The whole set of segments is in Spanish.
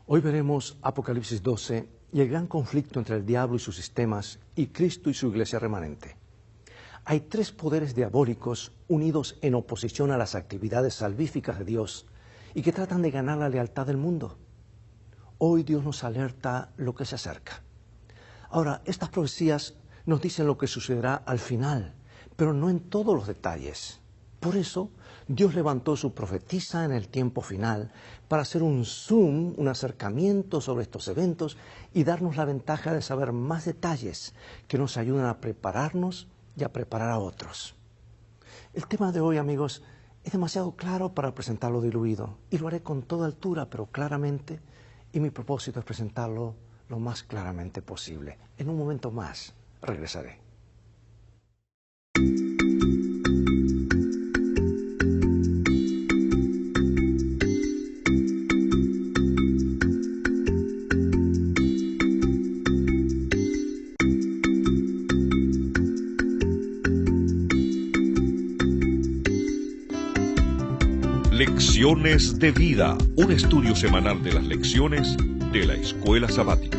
Hoy veremos Apocalipsis 12 y el gran conflicto entre el diablo y sus sistemas y Cristo y su iglesia remanente. Hay tres poderes diabólicos unidos en oposición a las actividades salvíficas de Dios y que tratan de ganar la lealtad del mundo. Hoy Dios nos alerta lo que se acerca. Ahora, estas profecías nos dicen lo que sucederá al final, pero no en todos los detalles. Por eso, Dios levantó su profetisa en el tiempo final para hacer un zoom, un acercamiento sobre estos eventos y darnos la ventaja de saber más detalles que nos ayudan a prepararnos y a preparar a otros. El tema de hoy, amigos, es demasiado claro para presentarlo diluido y lo haré con toda altura, pero claramente, y mi propósito es presentarlo lo más claramente posible. En un momento más regresaré. Lecciones de Vida, un estudio semanal de las lecciones de la Escuela Sabática.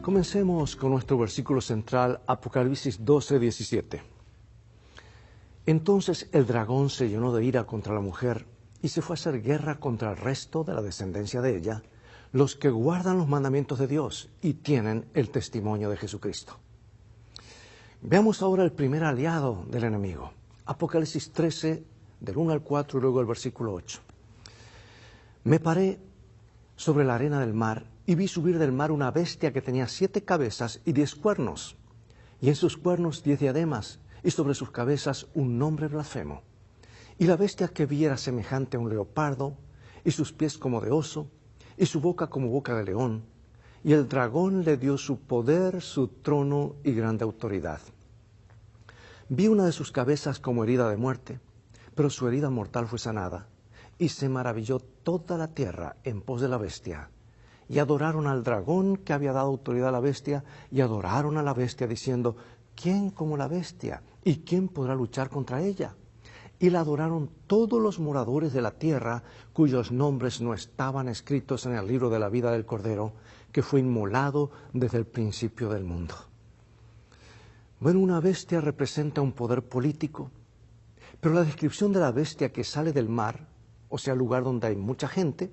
Comencemos con nuestro versículo central, Apocalipsis 12, 17. Entonces el dragón se llenó de ira contra la mujer y se fue a hacer guerra contra el resto de la descendencia de ella, los que guardan los mandamientos de Dios y tienen el testimonio de Jesucristo. Veamos ahora el primer aliado del enemigo. Apocalipsis 13, del 1 al 4 y luego el versículo 8. Me paré sobre la arena del mar y vi subir del mar una bestia que tenía 7 cabezas y 10 cuernos, y en sus cuernos 10 diademas, y sobre sus cabezas un nombre blasfemo. Y la bestia que vi era semejante a un leopardo, y sus pies como de oso, y su boca como boca de león. Y el dragón le dio su poder, su trono y grande autoridad. Vi una de sus cabezas como herida de muerte, pero su herida mortal fue sanada, y se maravilló toda la tierra en pos de la bestia. Y adoraron al dragón que había dado autoridad a la bestia, y adoraron a la bestia diciendo, ¿quién como la bestia? ¿Y quién podrá luchar contra ella? Y la adoraron todos los moradores de la tierra, cuyos nombres no estaban escritos en el libro de la vida del Cordero, que fue inmolado desde el principio del mundo. Bueno, una bestia representa un poder político, pero la descripción de la bestia que sale del mar, o sea, lugar donde hay mucha gente,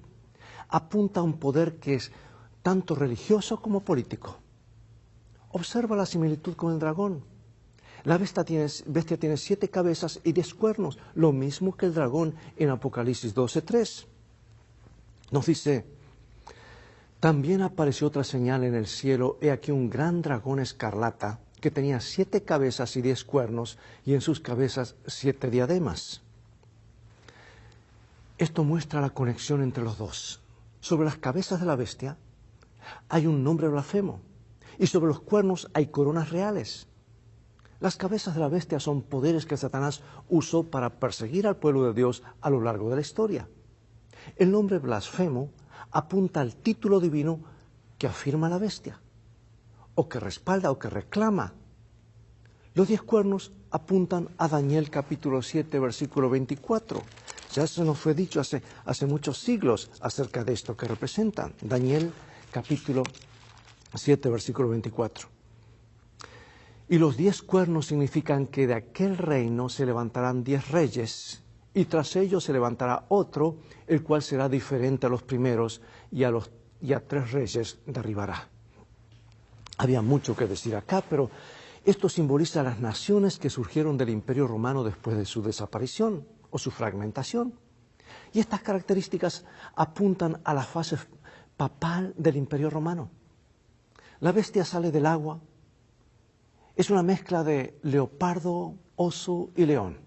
apunta a un poder que es tanto religioso como político. Observa la similitud con el dragón. La bestia tiene 7 cabezas y 10 cuernos, lo mismo que el dragón en Apocalipsis 12:3. Nos dice, también apareció otra señal en el cielo, he aquí un gran dragón escarlata, que tenía 7 cabezas y 10 cuernos, y en sus cabezas 7 diademas. Esto muestra la conexión entre los dos. Sobre las cabezas de la bestia hay un nombre blasfemo, y sobre los cuernos hay coronas reales. Las cabezas de la bestia son poderes que Satanás usó para perseguir al pueblo de Dios a lo largo de la historia. El nombre blasfemo apunta al título divino que afirma la bestia, o que respalda o que reclama. Los 10 cuernos apuntan a Daniel capítulo 7, versículo 24. Ya se nos fue dicho hace muchos siglos acerca de esto que representan. Daniel capítulo 7, versículo 24. Y los 10 cuernos significan que de aquel reino se levantarán 10 reyes, y tras ellos se levantará otro, el cual será diferente a los primeros, y a 3 reyes derribará. Había mucho que decir acá, pero esto simboliza las naciones que surgieron del Imperio Romano después de su desaparición o su fragmentación. Y estas características apuntan a la fase papal del Imperio Romano. La bestia sale del agua. Es una mezcla de leopardo, oso y león.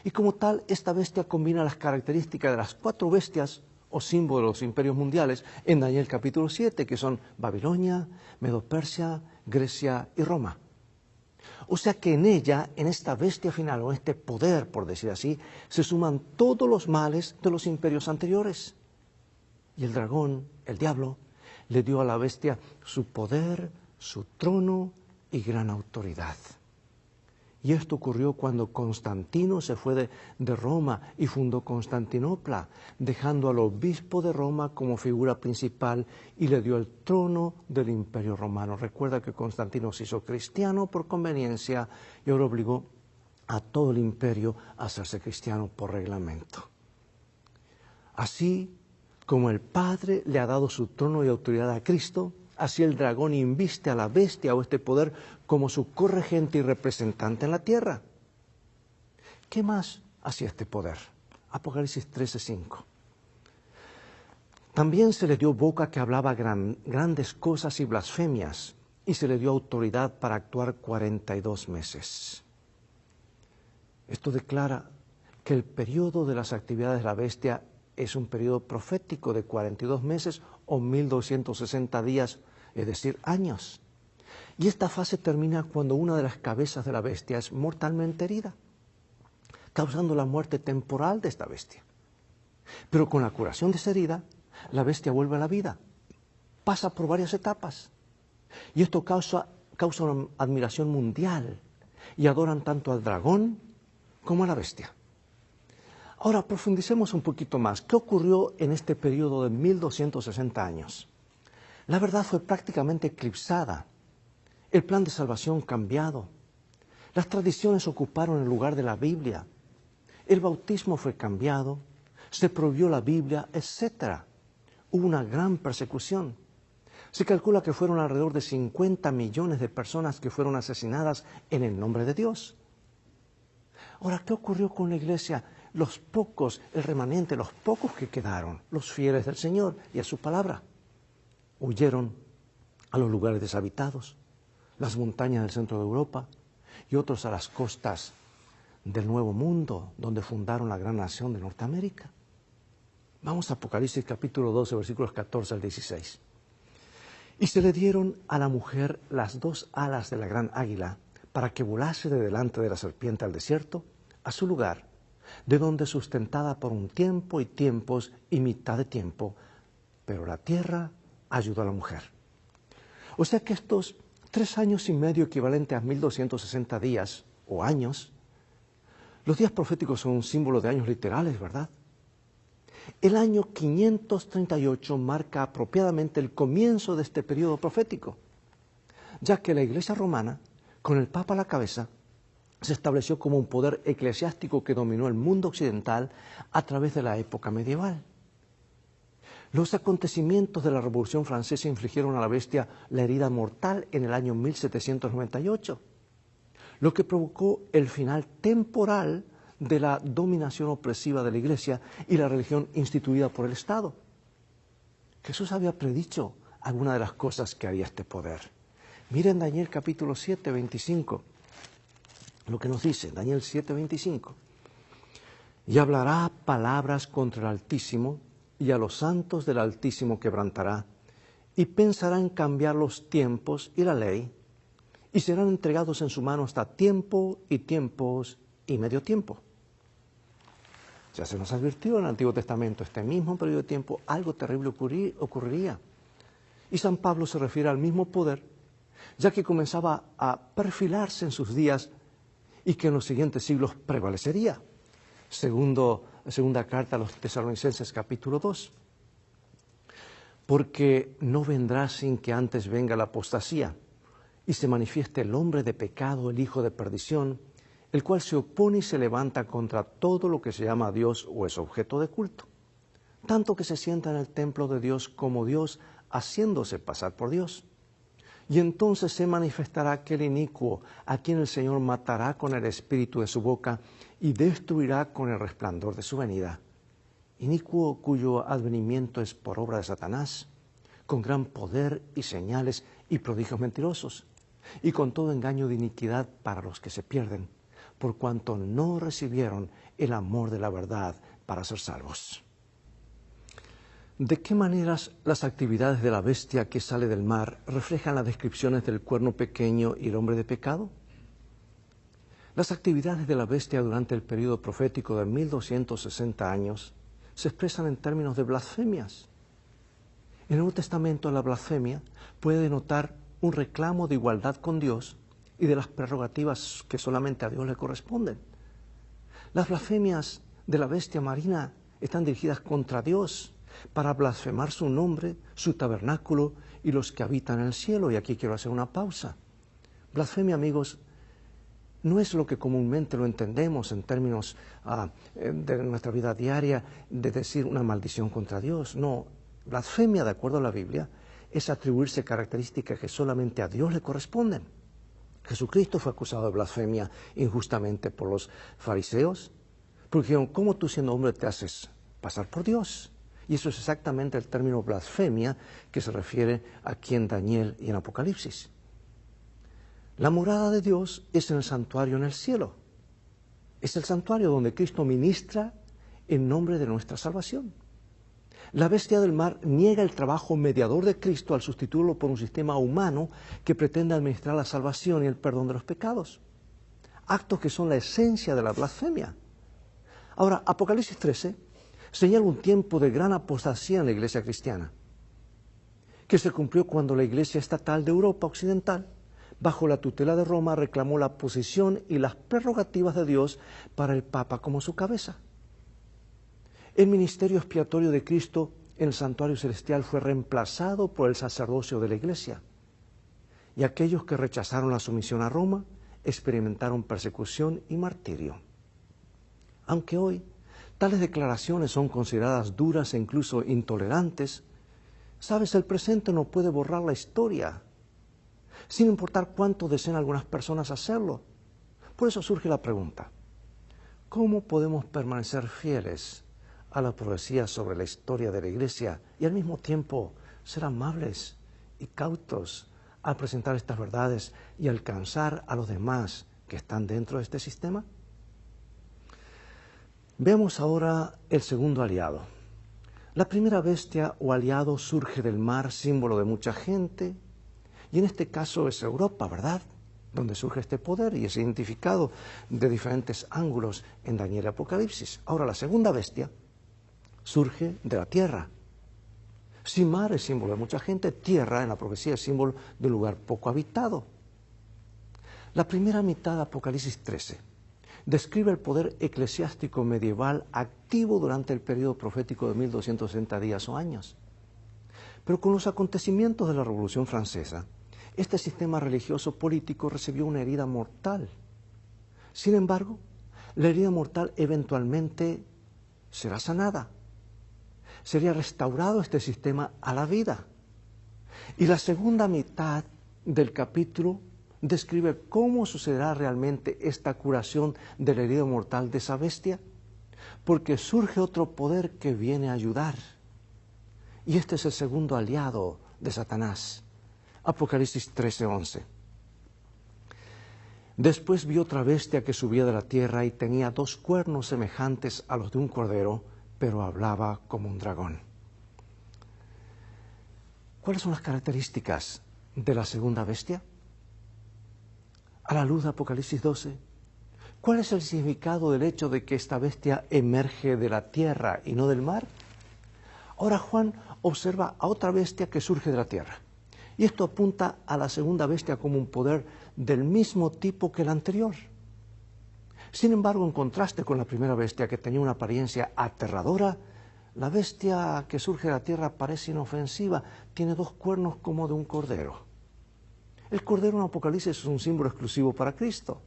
Y como tal, esta bestia combina las características de las 4 bestias o símbolos de los imperios mundiales en Daniel capítulo 7, que son Babilonia, Medo-Persia, Grecia y Roma. O sea que en ella, en esta bestia final, o este poder, por decir así, se suman todos los males de los imperios anteriores. Y el dragón, el diablo, le dio a la bestia su poder, su trono y gran autoridad. Y esto ocurrió cuando Constantino se fue de Roma y fundó Constantinopla, dejando al obispo de Roma como figura principal y le dio el trono del Imperio Romano. Recuerda que Constantino se hizo cristiano por conveniencia y ahora obligó a todo el imperio a hacerse cristiano por reglamento. Así como el Padre le ha dado su trono y autoridad a Cristo, así el dragón inviste a la bestia o este poder como su corregente y representante en la tierra. ¿Qué más hacía este poder? Apocalipsis 13:5. También se le dio boca que hablaba grandes cosas y blasfemias, y se le dio autoridad para actuar 42 meses. Esto declara que el periodo de las actividades de la bestia es un periodo profético de 42 meses o 1260 días, es decir, años. Y esta fase termina cuando una de las cabezas de la bestia es mortalmente herida, causando la muerte temporal de esta bestia. Pero con la curación de esa herida, la bestia vuelve a la vida, pasa por varias etapas. Y esto causa una admiración mundial y adoran tanto al dragón como a la bestia. Ahora profundicemos un poquito más. ¿Qué ocurrió en este periodo de 1260 años? La verdad fue prácticamente eclipsada. El plan de salvación cambiado. Las tradiciones ocuparon el lugar de la Biblia. El bautismo fue cambiado. Se prohibió la Biblia, etc. Hubo una gran persecución. Se calcula que fueron alrededor de 50 millones de personas que fueron asesinadas en el nombre de Dios. Ahora, ¿qué ocurrió con la iglesia? Los pocos, el remanente, los pocos que quedaron, los fieles del Señor y a su palabra, huyeron a los lugares deshabitados, las montañas del centro de Europa y otros a las costas del Nuevo Mundo, donde fundaron la gran nación de Norteamérica. Vamos a Apocalipsis capítulo 12, versículos 14 al 16. Y se le dieron a la mujer las 2 alas de la gran águila para que volase de delante de la serpiente al desierto, a su lugar, de donde sustentada por un tiempo y tiempos y mitad de tiempo, pero la tierra ayudó a la mujer. O sea que estos 3 años y medio equivalente a 1260 días o años, los días proféticos son un símbolo de años literales, ¿verdad? El año 538 marca apropiadamente el comienzo de este periodo profético, ya que la Iglesia romana, con el Papa a la cabeza, se estableció como un poder eclesiástico que dominó el mundo occidental a través de la época medieval. Los acontecimientos de la Revolución Francesa infligieron a la bestia la herida mortal en el año 1798, lo que provocó el final temporal de la dominación opresiva de la Iglesia y la religión instituida por el Estado. Jesús había predicho algunas de las cosas que haría este poder. Miren Daniel capítulo 7, 25, lo que nos dice, Daniel 7, 25. Y hablará palabras contra el Altísimo, y a los santos del Altísimo quebrantará, y pensará en cambiar los tiempos y la ley, y serán entregados en su mano hasta tiempo y tiempos y medio tiempo. Ya se nos advirtió en el Antiguo Testamento, este mismo periodo de tiempo, algo terrible ocurriría. Y San Pablo se refiere al mismo poder, ya que comenzaba a perfilarse en sus días y que en los siguientes siglos prevalecería. Segunda carta a los Tesalonicenses, capítulo 2. Porque no vendrá sin que antes venga la apostasía y se manifieste el hombre de pecado, el hijo de perdición, el cual se opone y se levanta contra todo lo que se llama Dios o es objeto de culto, tanto que se sienta en el templo de Dios como Dios, haciéndose pasar por Dios. Y entonces se manifestará aquel inicuo, a quien el Señor matará con el espíritu de su boca y destruirá con el resplandor de su venida. Inicuo cuyo advenimiento es por obra de Satanás, con gran poder y señales y prodigios mentirosos, y con todo engaño de iniquidad para los que se pierden, por cuanto no recibieron el amor de la verdad para ser salvos. ¿De qué maneras las actividades de la bestia que sale del mar reflejan las descripciones del cuerno pequeño y el hombre de pecado? Las actividades de la bestia durante el periodo profético de 1260 años se expresan en términos de blasfemias. En el Nuevo Testamento la blasfemia puede denotar un reclamo de igualdad con Dios y de las prerrogativas que solamente a Dios le corresponden. Las blasfemias de la bestia marina están dirigidas contra Dios para blasfemar su nombre, su tabernáculo y los que habitan en el cielo. Y aquí quiero hacer una pausa. Blasfemia, amigos, no es lo que comúnmente lo entendemos en términos de nuestra vida diaria, de decir una maldición contra Dios. No, blasfemia, de acuerdo a la Biblia, es atribuirse características que solamente a Dios le corresponden. Jesucristo fue acusado de blasfemia injustamente por los fariseos, porque dijeron, ¿cómo tú siendo hombre te haces pasar por Dios? Y eso es exactamente el término blasfemia que se refiere aquí en Daniel y en Apocalipsis. La morada de Dios es en el santuario en el cielo. Es el santuario donde Cristo ministra en nombre de nuestra salvación. La bestia del mar niega el trabajo mediador de Cristo al sustituirlo por un sistema humano que pretende administrar la salvación y el perdón de los pecados. Actos que son la esencia de la blasfemia. Ahora, Apocalipsis 13 señala un tiempo de gran apostasía en la iglesia cristiana, que se cumplió cuando la iglesia estatal de Europa Occidental, bajo la tutela de Roma, reclamó la posición y las prerrogativas de Dios para el Papa como su cabeza. El ministerio expiatorio de Cristo en el santuario celestial fue reemplazado por el sacerdocio de la iglesia. Y aquellos que rechazaron la sumisión a Roma experimentaron persecución y martirio. Aunque hoy tales declaraciones son consideradas duras e incluso intolerantes, sabes, el presente no puede borrar la historia, sin importar cuánto deseen algunas personas hacerlo. Por eso surge la pregunta, ¿cómo podemos permanecer fieles a la profecía sobre la historia de la iglesia y al mismo tiempo ser amables y cautos al presentar estas verdades y alcanzar a los demás que están dentro de este sistema? Veamos ahora el segundo aliado. La primera bestia o aliado surge del mar, símbolo de mucha gente, y en este caso es Europa, ¿verdad?, donde surge este poder y es identificado de diferentes ángulos en Daniel y Apocalipsis. Ahora, la segunda bestia surge de la tierra. Si mar es símbolo de mucha gente, tierra en la profecía es símbolo de un lugar poco habitado. La primera mitad de Apocalipsis 13 describe el poder eclesiástico medieval activo durante el periodo profético de 1260 días o años. Pero con los acontecimientos de la Revolución Francesa, este sistema religioso político recibió una herida mortal. Sin embargo, la herida mortal eventualmente será sanada. Sería restaurado este sistema a la vida. Y la segunda mitad del capítulo describe cómo sucederá realmente esta curación de la herida mortal de esa bestia, porque surge otro poder que viene a ayudar. Y este es el segundo aliado de Satanás. Apocalipsis 13:11. Después vi otra bestia que subía de la tierra y tenía 2 cuernos semejantes a los de un cordero, pero hablaba como un dragón. ¿Cuáles son las características de la segunda bestia? A la luz de Apocalipsis 12, ¿cuál es el significado del hecho de que esta bestia emerge de la tierra y no del mar? Ahora Juan observa a otra bestia que surge de la tierra. Y esto apunta a la segunda bestia como un poder del mismo tipo que el anterior. Sin embargo, en contraste con la primera bestia, que tenía una apariencia aterradora, la bestia que surge de la tierra parece inofensiva, tiene 2 cuernos como de un cordero. El cordero en Apocalipsis es un símbolo exclusivo para Cristo.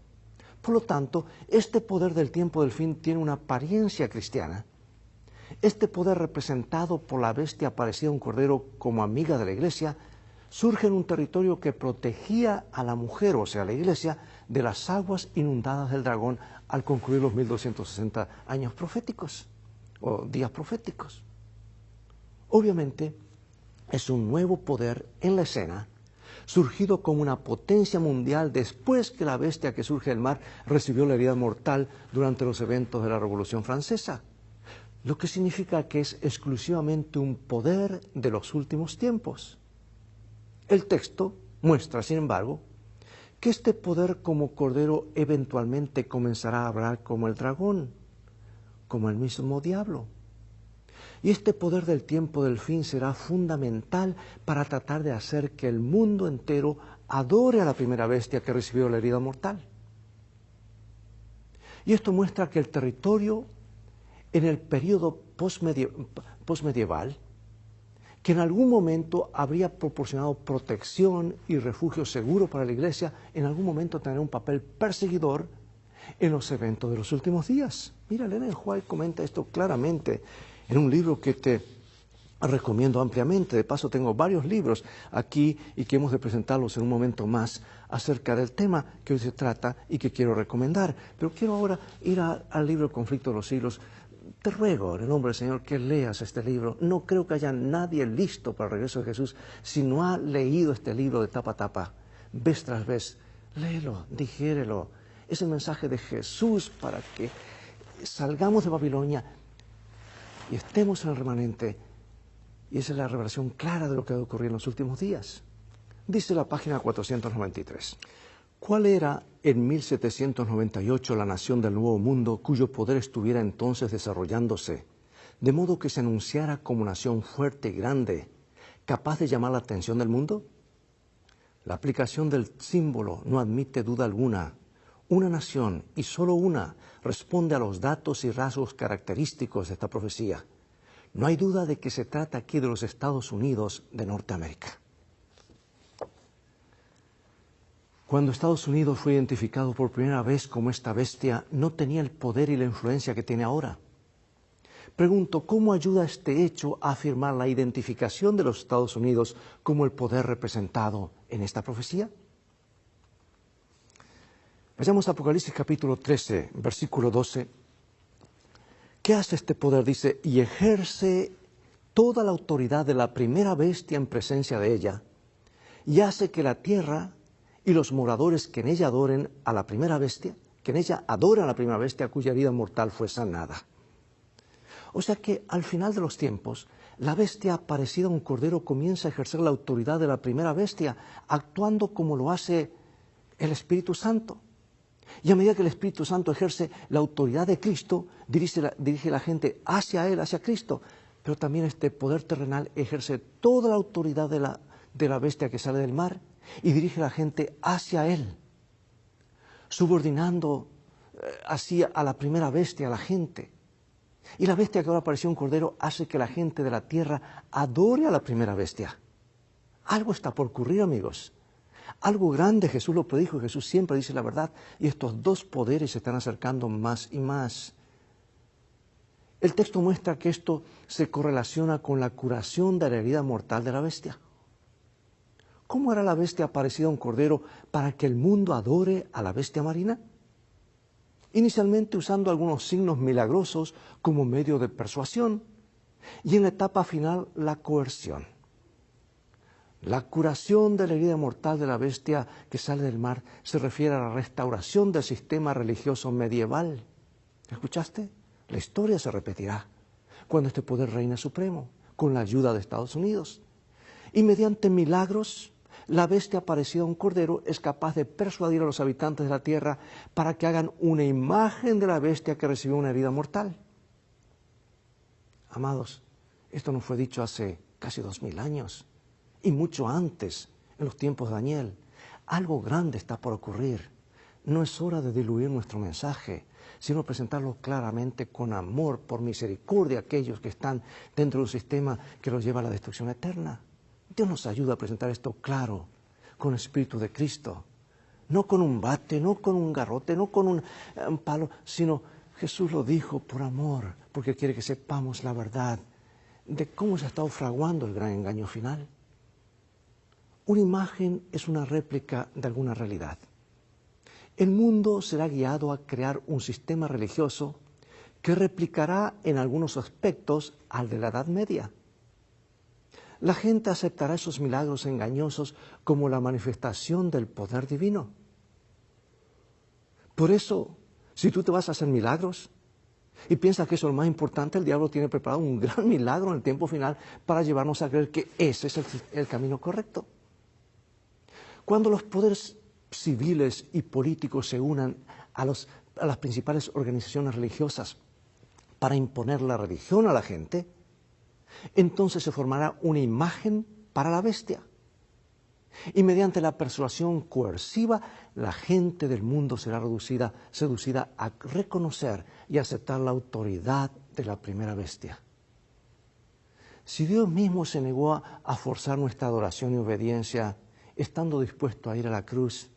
Por lo tanto, este poder del tiempo del fin tiene una apariencia cristiana. Este poder representado por la bestia parecida a un cordero como amiga de la iglesia, surge en un territorio que protegía a la mujer, o sea, la iglesia, de las aguas inundadas del dragón al concluir los 1260 años proféticos, o días proféticos. Obviamente, es un nuevo poder en la escena, surgido como una potencia mundial después que la bestia que surge del mar recibió la herida mortal durante los eventos de la Revolución Francesa, lo que significa que es exclusivamente un poder de los últimos tiempos. El texto muestra, sin embargo, que este poder como cordero eventualmente comenzará a hablar como el dragón, como el mismo diablo. Y este poder del tiempo del fin será fundamental para tratar de hacer que el mundo entero adore a la primera bestia que recibió la herida mortal. Y esto muestra que el territorio en el periodo postmedieval, que en algún momento habría proporcionado protección y refugio seguro para la iglesia, en algún momento tendrá un papel perseguidor en los eventos de los últimos días. Mira, Ellen White comenta esto claramente en un libro que te recomiendo ampliamente. De paso, tengo varios libros aquí y que hemos de presentarlos en un momento más acerca del tema que hoy se trata y que quiero recomendar. Pero quiero ahora ir al libro El Conflicto de los Siglos. Te ruego, en el nombre del Señor, que leas este libro. No creo que haya nadie listo para el regreso de Jesús si no ha leído este libro de tapa a tapa, vez tras vez. Léelo, digiérelo. Es el mensaje de Jesús para que salgamos de Babilonia y estemos en el remanente. Y esa es la revelación clara de lo que ha ocurrido en los últimos días. Dice la página 493. ¿Cuál era en 1798 la nación del Nuevo Mundo cuyo poder estuviera entonces desarrollándose, de modo que se anunciara como nación fuerte y grande, capaz de llamar la atención del mundo? La aplicación del símbolo no admite duda alguna. Una nación, y solo una, responde a los datos y rasgos característicos de esta profecía. No hay duda de que se trata aquí de los Estados Unidos de Norteamérica. Cuando Estados Unidos fue identificado por primera vez como esta bestia, no tenía el poder y la influencia que tiene ahora. Pregunto, ¿cómo ayuda este hecho a afirmar la identificación de los Estados Unidos como el poder representado en esta profecía? Vayamos a Apocalipsis capítulo 13, versículo 12. ¿Qué hace este poder? Dice, y ejerce toda la autoridad de la primera bestia en presencia de ella, y hace que la tierra y los moradores que en ella adoren a la primera bestia, que en ella adoran a la primera bestia cuya herida mortal fue sanada. O sea que al final de los tiempos, la bestia parecida a un cordero comienza a ejercer la autoridad de la primera bestia, actuando como lo hace el Espíritu Santo. Y a medida que el Espíritu Santo ejerce la autoridad de Cristo, dirige la gente hacia Él, hacia Cristo. Pero también este poder terrenal ejerce toda la autoridad de la bestia que sale del mar y dirige a la gente hacia Él, subordinando así a la primera bestia, a la gente. Y la bestia que ahora apareció un cordero hace que la gente de la tierra adore a la primera bestia. Algo está por ocurrir, amigos. Algo grande, Jesús lo predijo, Jesús siempre dice la verdad, y estos dos poderes se están acercando más y más. El texto muestra que esto se correlaciona con la curación de la herida mortal de la bestia. ¿Cómo era la bestia parecida a un cordero para que el mundo adore a la bestia marina? Inicialmente usando algunos signos milagrosos como medio de persuasión, y en la etapa final la coerción. La curación de la herida mortal de la bestia que sale del mar se refiere a la restauración del sistema religioso medieval. ¿Escuchaste? La historia se repetirá cuando este poder reine supremo, con la ayuda de Estados Unidos. Y mediante milagros, la bestia parecida a un cordero es capaz de persuadir a los habitantes de la tierra para que hagan una imagen de la bestia que recibió una herida mortal. Amados, esto no fue dicho hace casi 2000 años. Y mucho antes, en los tiempos de Daniel. Algo grande está por ocurrir. No es hora de diluir nuestro mensaje, sino presentarlo claramente con amor, por misericordia a aquellos que están dentro de un sistema que los lleva a la destrucción eterna. Dios nos ayuda a presentar esto claro, con el Espíritu de Cristo. No con un bate, no con un garrote, no con un palo, sino Jesús lo dijo por amor, porque quiere que sepamos la verdad de cómo se ha estado fraguando el gran engaño final. Una imagen es una réplica de alguna realidad. El mundo será guiado a crear un sistema religioso que replicará en algunos aspectos al de la Edad Media. La gente aceptará esos milagros engañosos como la manifestación del poder divino. Por eso, si tú te vas a hacer milagros y piensas que eso es lo más importante, el diablo tiene preparado un gran milagro en el tiempo final para llevarnos a creer que ese es el camino correcto. Cuando los poderes civiles y políticos se unan a las principales organizaciones religiosas para imponer la religión a la gente, entonces se formará una imagen para la bestia. Y mediante la persuasión coerciva, la gente del mundo será seducida a reconocer y aceptar la autoridad de la primera bestia. Si Dios mismo se negó a forzar nuestra adoración y obediencia, estando dispuesto a ir a la cruz,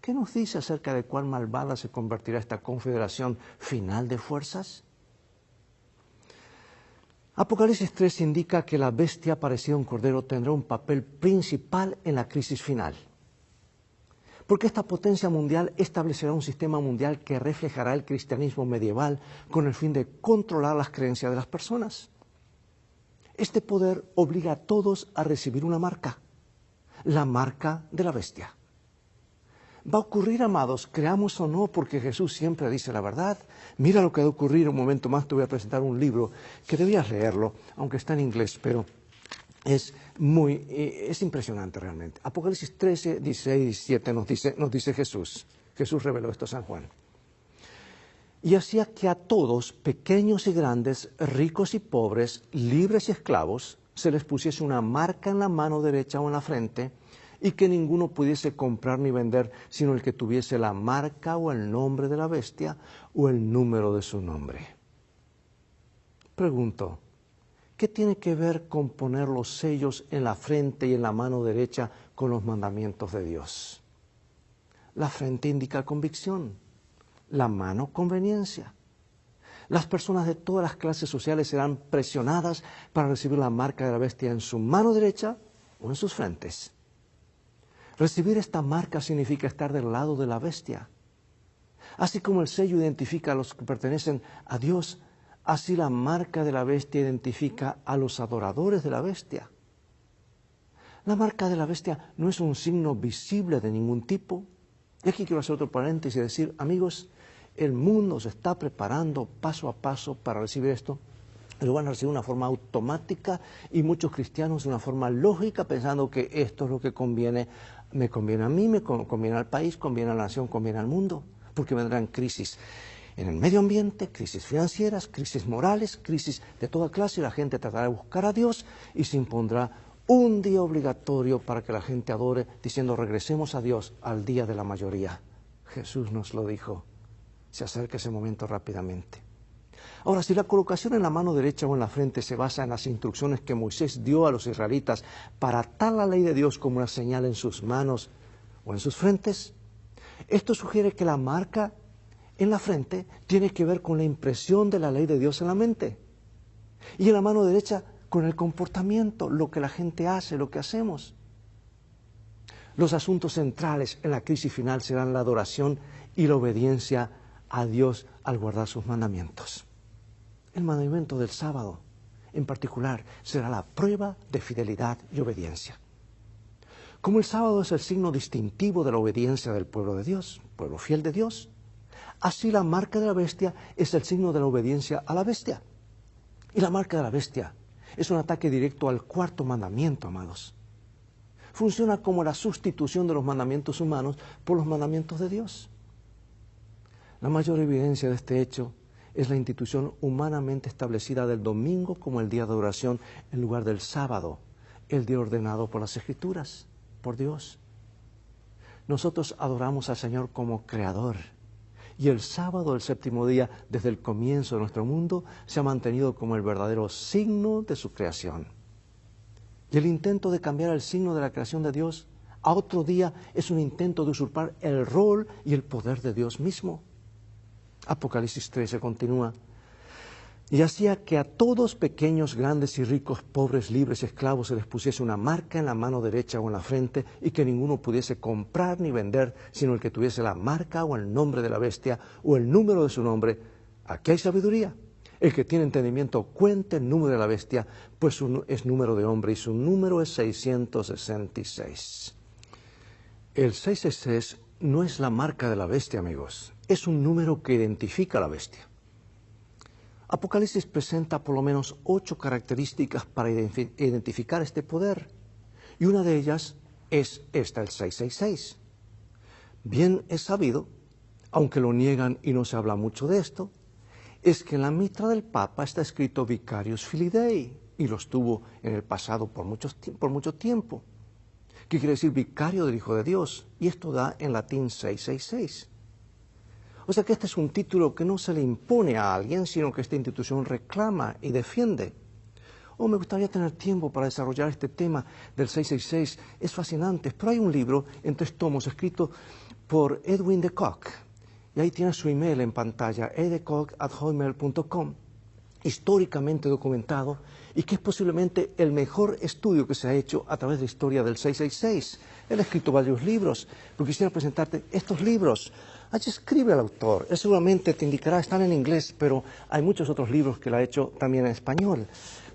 ¿qué nos dice acerca de cuán malvada se convertirá esta confederación final de fuerzas? Apocalipsis 3 indica que la bestia parecida a un cordero tendrá un papel principal en la crisis final. Porque esta potencia mundial establecerá un sistema mundial que reflejará el cristianismo medieval con el fin de controlar las creencias de las personas. Este poder obliga a todos a recibir una marca, la marca de la bestia. Va a ocurrir, amados, creamos o no, porque Jesús siempre dice la verdad. Mira lo que va a ocurrir. Un momento más te voy a presentar un libro que debías leerlo, aunque está en inglés, pero es impresionante realmente. Apocalipsis 13, 16 y 17 nos dice Jesús. Jesús reveló esto a San Juan. Y hacía que a todos, pequeños y grandes, ricos y pobres, libres y esclavos, se les pusiese una marca en la mano derecha o en la frente, y que ninguno pudiese comprar ni vender, sino el que tuviese la marca o el nombre de la bestia o el número de su nombre. Pregunto, ¿qué tiene que ver con poner los sellos en la frente y en la mano derecha con los mandamientos de Dios? La frente indica convicción, la mano conveniencia. Las personas de todas las clases sociales serán presionadas para recibir la marca de la bestia en su mano derecha o en sus frentes. Recibir esta marca significa estar del lado de la bestia. Así como el sello identifica a los que pertenecen a Dios, así la marca de la bestia identifica a los adoradores de la bestia. La marca de la bestia no es un signo visible de ningún tipo. Y aquí quiero hacer otro paréntesis y decir, amigos, el mundo se está preparando paso a paso para recibir esto. Lo van a recibir de una forma automática y muchos cristianos de una forma lógica, pensando que esto es lo que conviene, me conviene a mí, me conviene al país, conviene a la nación, conviene al mundo, porque vendrán crisis en el medio ambiente, crisis financieras, crisis morales, crisis de toda clase, y la gente tratará de buscar a Dios y se impondrá un día obligatorio para que la gente adore, diciendo regresemos a Dios al día de la mayoría. Jesús nos lo dijo, se acerca ese momento rápidamente. Ahora, si la colocación en la mano derecha o en la frente se basa en las instrucciones que Moisés dio a los israelitas para atar la ley de Dios como una señal en sus manos o en sus frentes, esto sugiere que la marca en la frente tiene que ver con la impresión de la ley de Dios en la mente. Y en la mano derecha con el comportamiento, lo que la gente hace, lo que hacemos. Los asuntos centrales en la crisis final serán la adoración y la obediencia a Dios al guardar sus mandamientos. El mandamiento del sábado, en particular, será la prueba de fidelidad y obediencia. Como el sábado es el signo distintivo de la obediencia del pueblo de Dios, pueblo fiel de Dios, así la marca de la bestia es el signo de la obediencia a la bestia. Y la marca de la bestia es un ataque directo al cuarto mandamiento, amados. Funciona como la sustitución de los mandamientos humanos por los mandamientos de Dios. La mayor evidencia de este hecho es la institución humanamente establecida del domingo como el día de oración en lugar del sábado, el día ordenado por las Escrituras, por Dios. Nosotros adoramos al Señor como Creador, y el sábado, el séptimo día, desde el comienzo de nuestro mundo, se ha mantenido como el verdadero signo de su creación. Y el intento de cambiar el signo de la creación de Dios a otro día es un intento de usurpar el rol y el poder de Dios mismo. Apocalipsis 13 continúa. Y hacía que a todos, pequeños, grandes y ricos, pobres, libres y esclavos, se les pusiese una marca en la mano derecha o en la frente, y que ninguno pudiese comprar ni vender, sino el que tuviese la marca o el nombre de la bestia o el número de su nombre. Aquí hay sabiduría. El que tiene entendimiento cuente el número de la bestia, pues es número de hombre y su número es 666. El 666 no es la marca de la bestia, amigos. Es un número que identifica a la bestia. Apocalipsis presenta por lo menos 8 características para identificar este poder. Y una de ellas es esta, el 666. Bien es sabido, aunque lo niegan y no se habla mucho de esto, es que en la mitra del Papa está escrito Vicarius Filii Dei, y lo estuvo en el pasado por mucho tiempo. que quiere decir vicario del Hijo de Dios, y esto da en latín 666. O sea que este es un título que no se le impone a alguien, sino que esta institución reclama y defiende. Me gustaría tener tiempo para desarrollar este tema del 666. Es fascinante, pero hay un libro en 3 tomos escrito por Edwin de Kock. Y ahí tiene su email en pantalla, edekock@hotmail.com, históricamente documentado, y que es posiblemente el mejor estudio que se ha hecho a través de la historia del 666. Él ha escrito varios libros, pero quisiera presentarte estos libros. Allí escribe el autor. Él seguramente te indicará, están en inglés, pero hay muchos otros libros que lo ha hecho también en español.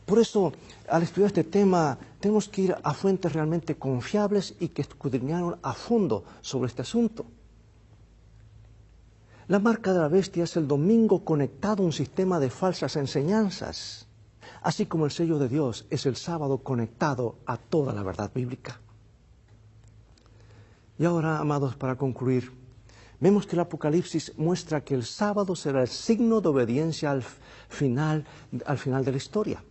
Por eso, al estudiar este tema, tenemos que ir a fuentes realmente confiables y que escudriñaron a fondo sobre este asunto. La marca de la bestia es el domingo conectado a un sistema de falsas enseñanzas, así como el sello de Dios es el sábado conectado a toda la verdad bíblica. Y ahora, amados, para concluir, vemos que el Apocalipsis muestra que el sábado será el signo de obediencia al final de la historia.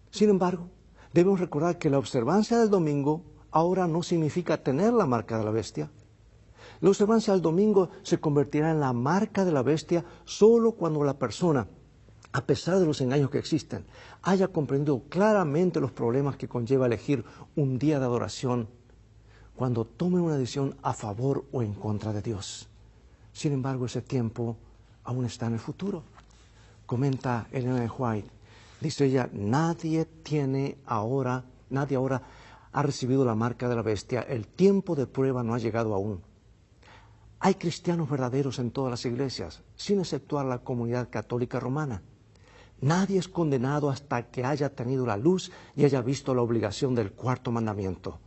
Sin embargo, debemos recordar que la observancia del domingo ahora no significa tener la marca de la bestia. La observancia del domingo se convertirá en la marca de la bestia solo cuando la persona, a pesar de los engaños que existen, haya comprendido claramente los problemas que conlleva elegir un día de adoración, cuando tome una decisión a favor o en contra de Dios. Sin embargo, ese tiempo aún está en el futuro. Comenta Elena de White, dice ella, nadie ahora ha recibido la marca de la bestia, el tiempo de prueba no ha llegado aún. Hay cristianos verdaderos en todas las iglesias, sin exceptuar la comunidad católica romana. Nadie es condenado hasta que haya tenido la luz y haya visto la obligación del 4º mandamiento.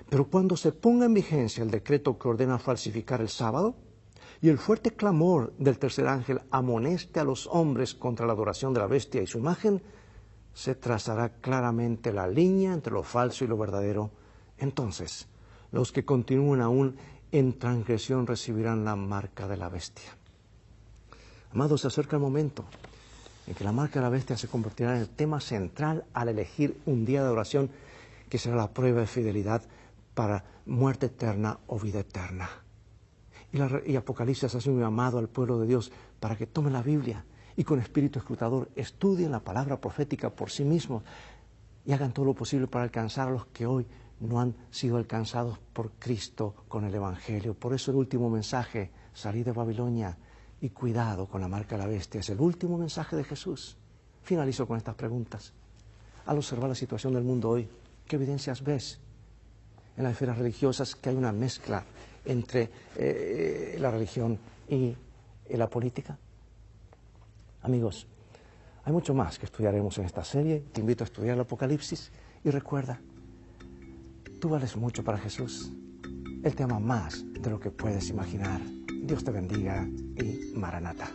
Pero cuando se ponga en vigencia el decreto que ordena falsificar el sábado, y el fuerte clamor del tercer ángel amoneste a los hombres contra la adoración de la bestia y su imagen, se trazará claramente la línea entre lo falso y lo verdadero. Entonces, los que continúen aún en transgresión recibirán la marca de la bestia. Amados, se acerca el momento en que la marca de la bestia se convertirá en el tema central al elegir un día de adoración que será la prueba de fidelidad para muerte eterna o vida eterna. Y Apocalipsis hace un llamado al pueblo de Dios para que tomen la Biblia y con espíritu escrutador estudien la palabra profética por sí mismos y hagan todo lo posible para alcanzar a los que hoy no han sido alcanzados por Cristo con el Evangelio. Por eso el último mensaje, salid de Babilonia y cuidado con la marca de la bestia, es el último mensaje de Jesús. Finalizo con estas preguntas. Al observar la situación del mundo hoy, ¿qué evidencias ves en las esferas religiosas que hay una mezcla entre la religión y la política? Amigos, hay mucho más que estudiaremos en esta serie. Te invito a estudiar el Apocalipsis y recuerda, tú vales mucho para Jesús. Él te ama más de lo que puedes imaginar. Dios te bendiga y Maranatha.